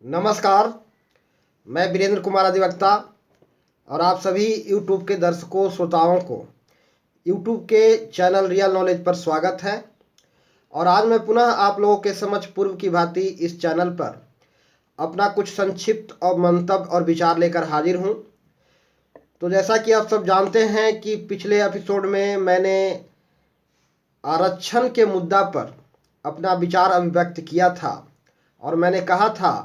नमस्कार। मैं वीरेंद्र कुमार अधिवक्ता और आप सभी YouTube के दर्शकों श्रोताओं को YouTube के चैनल रियल नॉलेज पर स्वागत है। और आज मैं पुनः आप लोगों के समक्ष पूर्व की भांति इस चैनल पर अपना कुछ संक्षिप्त और मंतव्य और विचार लेकर हाजिर हूं। तो जैसा कि आप सब जानते हैं कि पिछले एपिसोड में मैंने आरक्षण के मुद्दा पर अपना विचार अभिव्यक्त किया था और मैंने कहा था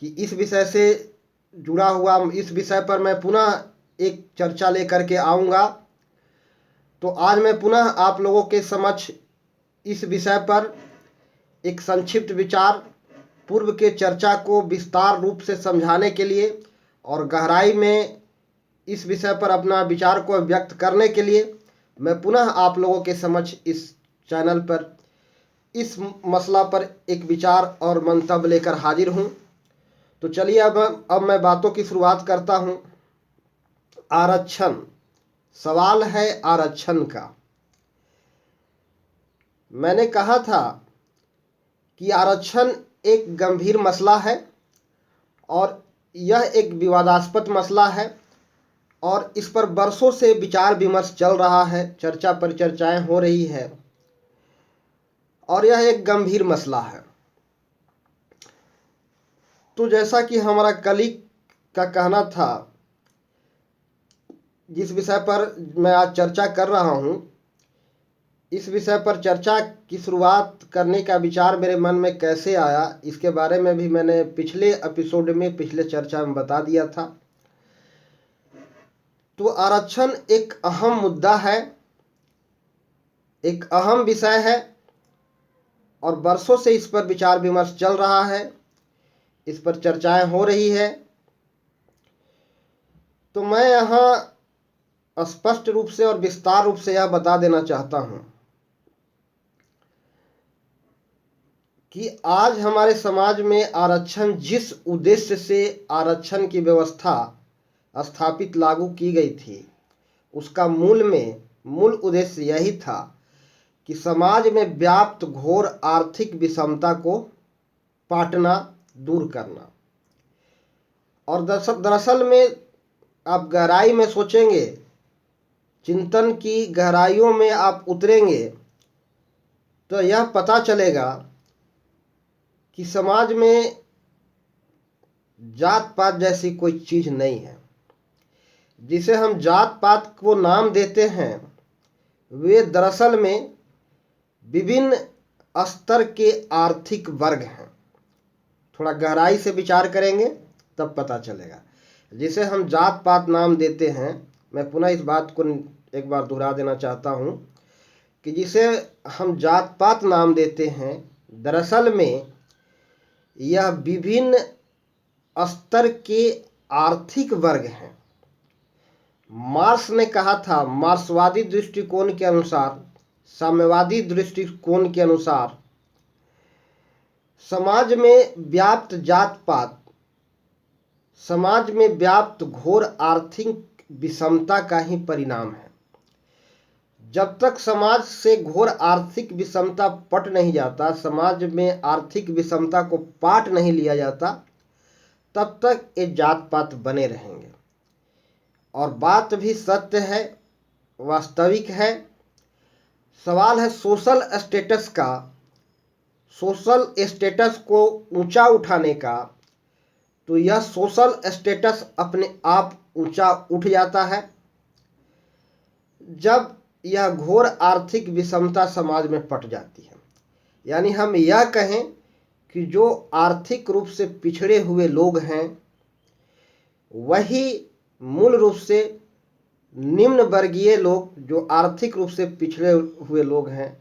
कि इस विषय से जुड़ा हुआ इस विषय पर मैं पुनः एक चर्चा लेकर के आऊँगा। तो आज मैं पुनः आप लोगों के समक्ष इस विषय पर एक संक्षिप्त विचार पूर्व के चर्चा को विस्तार रूप से समझाने के लिए और गहराई में इस विषय पर अपना विचार को व्यक्त करने के लिए मैं पुनः आप लोगों के समक्ष इस चैनल पर इस मसला पर एक विचार और मंतव्य लेकर हाजिर हूँ। तो चलिए अब मैं बातों की शुरुआत करता हूँ। आरक्षण, सवाल है आरक्षण का। मैंने कहा था कि आरक्षण एक गंभीर मसला है और यह एक विवादास्पद मसला है और इस पर बरसों से विचार विमर्श चल रहा है, चर्चा पर चर्चाएं हो रही है और यह एक गंभीर मसला है। तो जैसा कि हमारा कलीग का कहना था, जिस विषय पर मैं आज चर्चा कर रहा हूं, इस विषय पर चर्चा की शुरुआत करने का विचार मेरे मन में कैसे आया, इसके बारे में भी मैंने पिछले एपिसोड में पिछले चर्चा में बता दिया था। तो आरक्षण एक अहम मुद्दा है, एक अहम विषय है और बरसों से इस पर विचार विमर्श चल रहा है, इस पर चर्चाएं हो रही है। तो मैं यहाँ स्पष्ट रूप से और विस्तार रूप से यह बता देना चाहता हूं कि आज हमारे समाज में आरक्षण जिस उद्देश्य से आरक्षण की व्यवस्था स्थापित लागू की गई थी, उसका मूल उद्देश्य यही था कि समाज में व्याप्त घोर आर्थिक विषमता को पाटना, दूर करना। और दरअसल में आप गहराई में सोचेंगे, चिंतन की गहराइयों में आप उतरेंगे तो यह पता चलेगा कि समाज में जात पात जैसी कोई चीज नहीं है। जिसे हम जात पात को नाम देते हैं, वे दरअसल में विभिन्न स्तर के आर्थिक वर्ग हैं। थोड़ा गहराई से विचार करेंगे तब पता चलेगा। जिसे हम जात पात नाम देते हैं, मैं पुनः इस बात को एक बार दोहरा देना चाहता हूं कि जिसे हम जात पात नाम देते हैं, दरअसल में यह विभिन्न स्तर के आर्थिक वर्ग हैं। मार्क्स ने कहा था, मार्क्सवादी दृष्टिकोण के अनुसार, साम्यवादी दृष्टिकोण के अनुसार, समाज में व्याप्त जात पात समाज में व्याप्त घोर आर्थिक विषमता का ही परिणाम है। जब तक समाज से घोर आर्थिक विषमता पट नहीं जाता, समाज में आर्थिक विषमता को पाट नहीं लिया जाता, तब तक ये जात पात बने रहेंगे। और बात भी सत्य है, वास्तविक है। सवाल है सोशल स्टेटस का, सोशल स्टेटस को ऊंचा उठाने का। तो यह सोशल स्टेटस अपने आप ऊंचा उठ जाता है जब यह घोर आर्थिक विषमता समाज में पट जाती है। यानी हम यह कहें कि जो आर्थिक रूप से पिछड़े हुए लोग हैं, वही मूल रूप से निम्न वर्गीय लोग, जो आर्थिक रूप से पिछड़े हुए लोग हैं,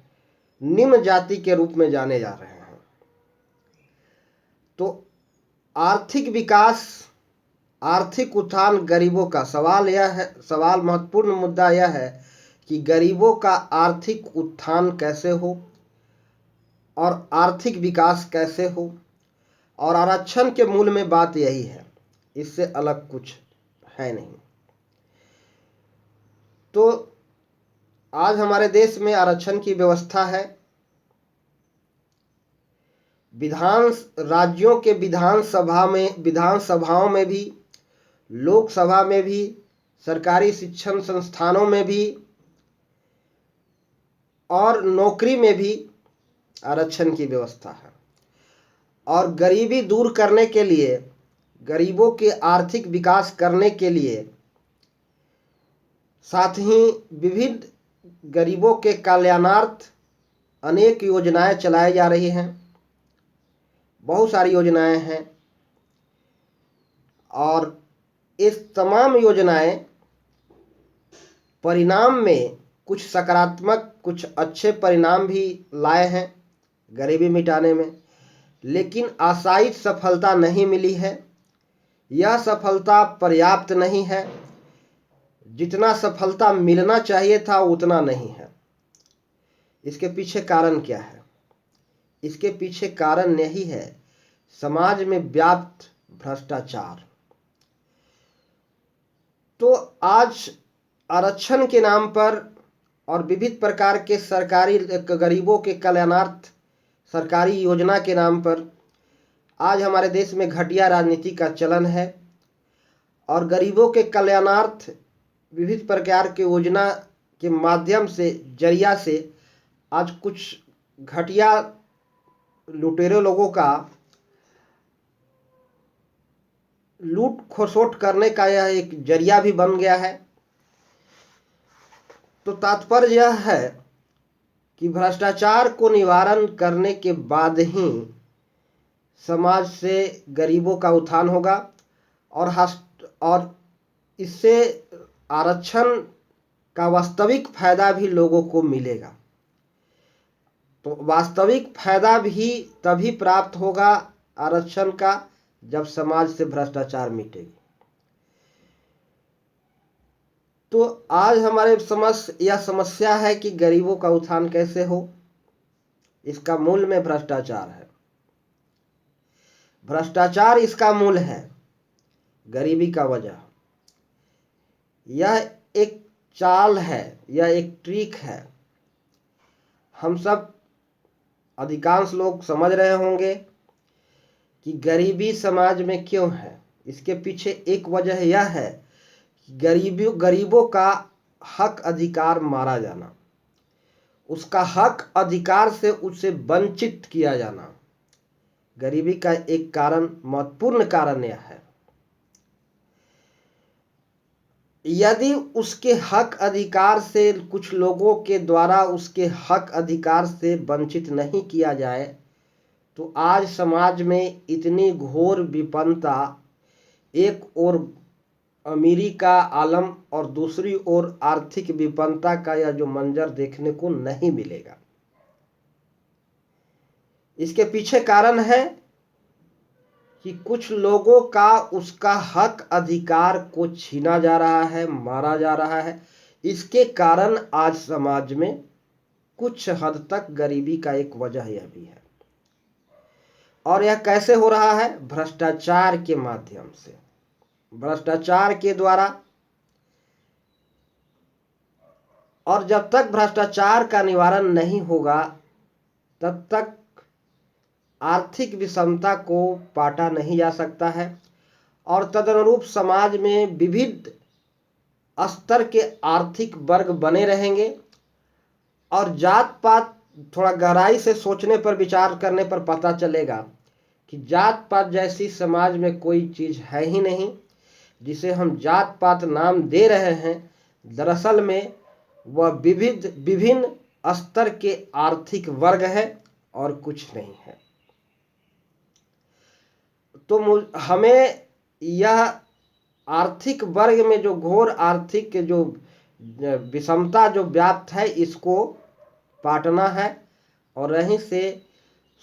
निम्न जाति के रूप में जाने जा रहे हैं। तो आर्थिक विकास, आर्थिक उत्थान गरीबों का सवाल महत्वपूर्ण मुद्दा यह है कि गरीबों का आर्थिक उत्थान कैसे हो और आर्थिक विकास कैसे हो। और आरक्षण के मूल में बात यही है, इससे अलग कुछ है नहीं। तो आज हमारे देश में आरक्षण की व्यवस्था है। राज्यों के विधानसभाओं में भी, लोकसभा में भी, सरकारी शिक्षण संस्थानों में भी और नौकरी में भी आरक्षण की व्यवस्था है। और गरीबी दूर करने के लिए, गरीबों के आर्थिक विकास करने के लिए, साथ ही विविध गरीबों के कल्याणार्थ अनेक योजनाएं चलाई जा रही हैं। बहुत सारी योजनाएं हैं और इस तमाम योजनाएं परिणाम में कुछ सकारात्मक, कुछ अच्छे परिणाम भी लाए हैं गरीबी मिटाने में, लेकिन आशायित सफलता नहीं मिली है। यह सफलता पर्याप्त नहीं है। जितना सफलता मिलना चाहिए था उतना नहीं है। इसके पीछे कारण क्या है? इसके पीछे कारण यही है, समाज में व्याप्त भ्रष्टाचार। तो आज आरक्षण के नाम पर और विविध प्रकार के सरकारी गरीबों के कल्याणार्थ सरकारी योजना के नाम पर आज हमारे देश में घटिया राजनीति का चलन है और गरीबों के कल्याणार्थ विविध प्रकार के योजना के माध्यम से, जरिया से आज कुछ घटिया लुटेरे लोगों का लूट खसोट करने का यह एक जरिया भी बन गया है। तो तात्पर्य यह है कि भ्रष्टाचार को निवारण करने के बाद ही समाज से गरीबों का उत्थान होगा और इससे आरक्षण का वास्तविक फायदा भी लोगों को मिलेगा। तो वास्तविक फायदा भी तभी प्राप्त होगा आरक्षण का, जब समाज से भ्रष्टाचार मिटेगी। तो आज हमारे यह समस्या है कि गरीबों का उत्थान कैसे हो। इसका मूल में भ्रष्टाचार है। भ्रष्टाचार इसका मूल है, गरीबी का वजह। यह एक चाल है, यह एक ट्रिक है। हम सब अधिकांश लोग समझ रहे होंगे कि गरीबी समाज में क्यों है। इसके पीछे एक वजह यह है कि गरीबों का हक अधिकार मारा जाना, उसका हक अधिकार से उसे वंचित किया जाना, गरीबी का एक कारण, महत्वपूर्ण कारण यह है। यदि उसके हक अधिकार से, कुछ लोगों के द्वारा उसके हक अधिकार से वंचित नहीं किया जाए, तो आज समाज में इतनी घोर विपन्नता, एक ओर अमीरी का आलम और दूसरी ओर आर्थिक विपन्नता का यह जो मंजर देखने को नहीं मिलेगा। इसके पीछे कारण है कि कुछ लोगों का उसका हक अधिकार को छीना जा रहा है, मारा जा रहा है। इसके कारण आज समाज में कुछ हद तक गरीबी का एक वजह यह भी है। और यह कैसे हो रहा है? भ्रष्टाचार के माध्यम से, भ्रष्टाचार के द्वारा। और जब तक भ्रष्टाचार का निवारण नहीं होगा तब तक आर्थिक विषमता को पाटा नहीं जा सकता है और तदनुरूप समाज में विविध स्तर के आर्थिक वर्ग बने रहेंगे। और जात पात, थोड़ा गहराई से सोचने पर, विचार करने पर पता चलेगा कि जात पात जैसी समाज में कोई चीज़ है ही नहीं। जिसे हम जात पात नाम दे रहे हैं, दरअसल में वह विभिन्न स्तर के आर्थिक वर्ग है और कुछ नहीं है। तो हमें यह आर्थिक वर्ग में जो घोर आर्थिक जो विषमता जो व्याप्त है, इसको पाटना है। और यहीं से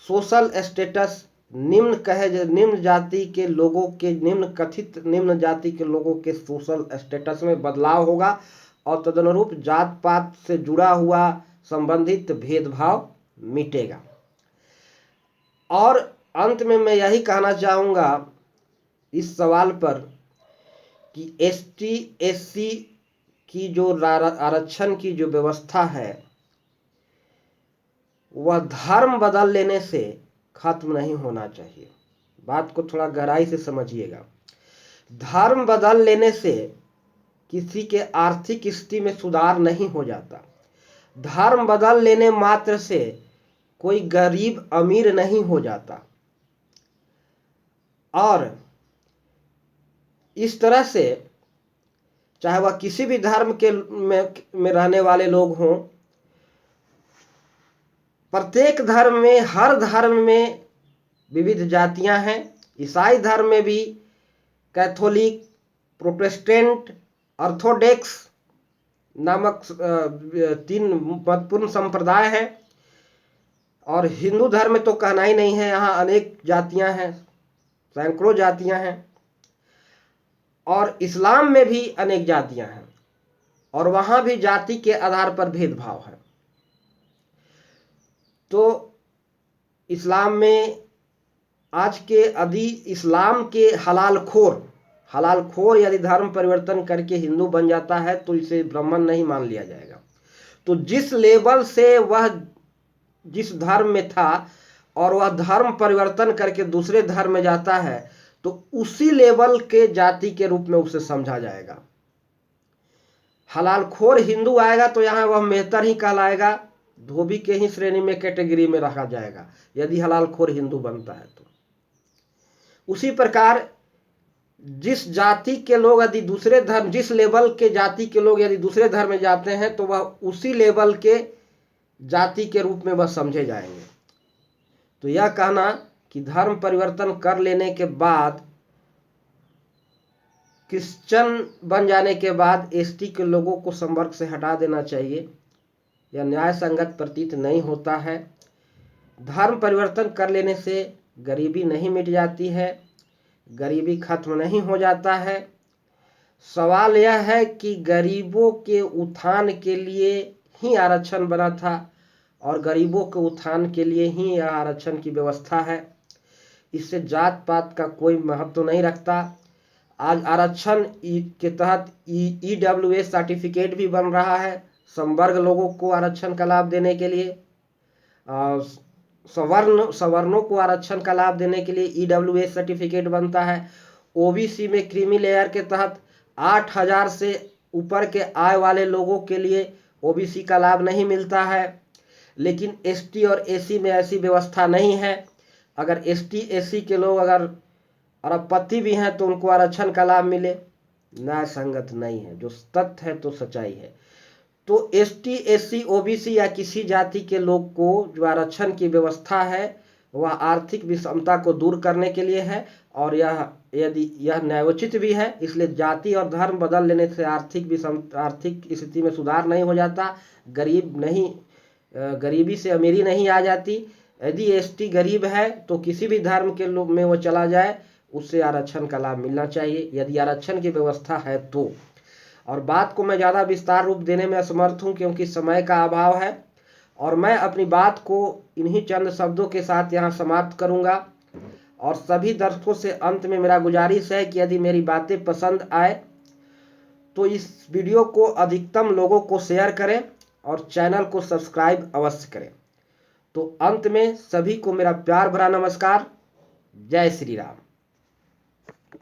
सोशल स्टेटस, निम्न जाति के लोगों के, कथित निम्न जाति के लोगों के सोशल स्टेटस में बदलाव होगा और तदनुरूप जात पात से जुड़ा हुआ संबंधित भेदभाव मिटेगा। और अंत में मैं यही कहना चाहूँगा इस सवाल पर कि एसटी एससी की जो आरक्षण की जो व्यवस्था है, वह धर्म बदल लेने से खत्म नहीं होना चाहिए। बात को थोड़ा गहराई से समझिएगा। धर्म बदल लेने से किसी के आर्थिक स्थिति में सुधार नहीं हो जाता। धर्म बदल लेने मात्र से कोई गरीब अमीर नहीं हो जाता। और इस तरह से चाहे वह किसी भी धर्म के में रहने वाले लोग हों, प्रत्येक धर्म में, हर धर्म में विविध जातियां हैं। ईसाई धर्म में भी कैथोलिक, प्रोटेस्टेंट, ऑर्थोडॉक्स नामक 3 महत्वपूर्ण संप्रदाय हैं। और हिंदू धर्म में तो कहना ही नहीं है, यहाँ अनेक जातियां हैं, सैकड़ों जातियां हैं। और इस्लाम में भी अनेक जातियां हैं और वहाँ भी जाति के आधार पर भेदभाव है। तो इस्लाम में आज के इस्लाम के हलालखोर यदि धर्म परिवर्तन करके हिंदू बन जाता है तो इसे ब्राह्मण नहीं मान लिया जाएगा। तो जिस लेवल से वह जिस धर्म में था और वह धर्म परिवर्तन करके दूसरे धर्म में जाता है तो उसी लेवल के जाति के रूप में उसे समझा जाएगा। हलालखोर हिंदू आएगा तो यहाँ वह मेहतर ही कहलाएगा, धोबी के ही श्रेणी में, कैटेगरी में रखा जाएगा यदि हलालखोर हिंदू बनता है तो। उसी प्रकार जिस जाति के लोग यदि दूसरे धर्म, जिस लेवल के जाति के लोग यदि दूसरे धर्म में जाते हैं तो वह उसी लेवल के जाति के रूप में वह समझे जाएंगे। तो यह कहना कि धर्म परिवर्तन कर लेने के बाद, क्रिश्चियन बन जाने के बाद एसटी के लोगों को संवर्ग से हटा देना चाहिए, यह न्याय संगत प्रतीत नहीं होता है। धर्म परिवर्तन कर लेने से गरीबी नहीं मिट जाती है, गरीबी खत्म नहीं हो जाता है। सवाल यह है कि गरीबों के उत्थान के लिए ही आरक्षण बना था और गरीबों के उत्थान के लिए ही यह आरक्षण की व्यवस्था है। इससे जात पात का कोई महत्व नहीं रखता। आज आरक्षण के तहत EWS सर्टिफिकेट भी बन रहा है संवर्ग लोगों को आरक्षण का लाभ देने के लिए। सवर्णों को आरक्षण का लाभ देने के लिए EWS सर्टिफिकेट बनता है। OBC में क्रीमी लेयर के तहत 8,000 से ऊपर के आय वाले लोगों के लिए OBC का लाभ नहीं मिलता है। लेकिन ST और SC में ऐसी व्यवस्था नहीं है। अगर ST SC के लोग अगर अरबपति भी हैं तो उनको आरक्षण का लाभ मिले, न्याय संगत नहीं है। जो तथ्य है तो सच्चाई है। तो ST SC OBC या किसी जाति के लोग को जो आरक्षण की व्यवस्था है वह आर्थिक विषमता को दूर करने के लिए है और यह न्यायोचित भी है। इसलिए जाति और धर्म बदल लेने से आर्थिक स्थिति में सुधार नहीं हो जाता, गरीबी से अमीरी नहीं आ जाती। यदि ST गरीब है तो किसी भी धर्म के लोग में वो चला जाए, उससे आरक्षण का लाभ मिलना चाहिए यदि आरक्षण की व्यवस्था है तो। और बात को मैं ज़्यादा विस्तार रूप देने में असमर्थ हूँ क्योंकि समय का अभाव है और मैं अपनी बात को इन्हीं चंद शब्दों के साथ यहाँ समाप्त करूँगा। और सभी दर्शकों से अंत में मेरा गुजारिश है कि यदि मेरी बातें पसंद आए तो इस वीडियो को अधिकतम लोगों को शेयर करें और चैनल को सब्सक्राइब अवश्य करें। तो अंत में सभी को मेरा प्यार भरा नमस्कार। जय श्री राम।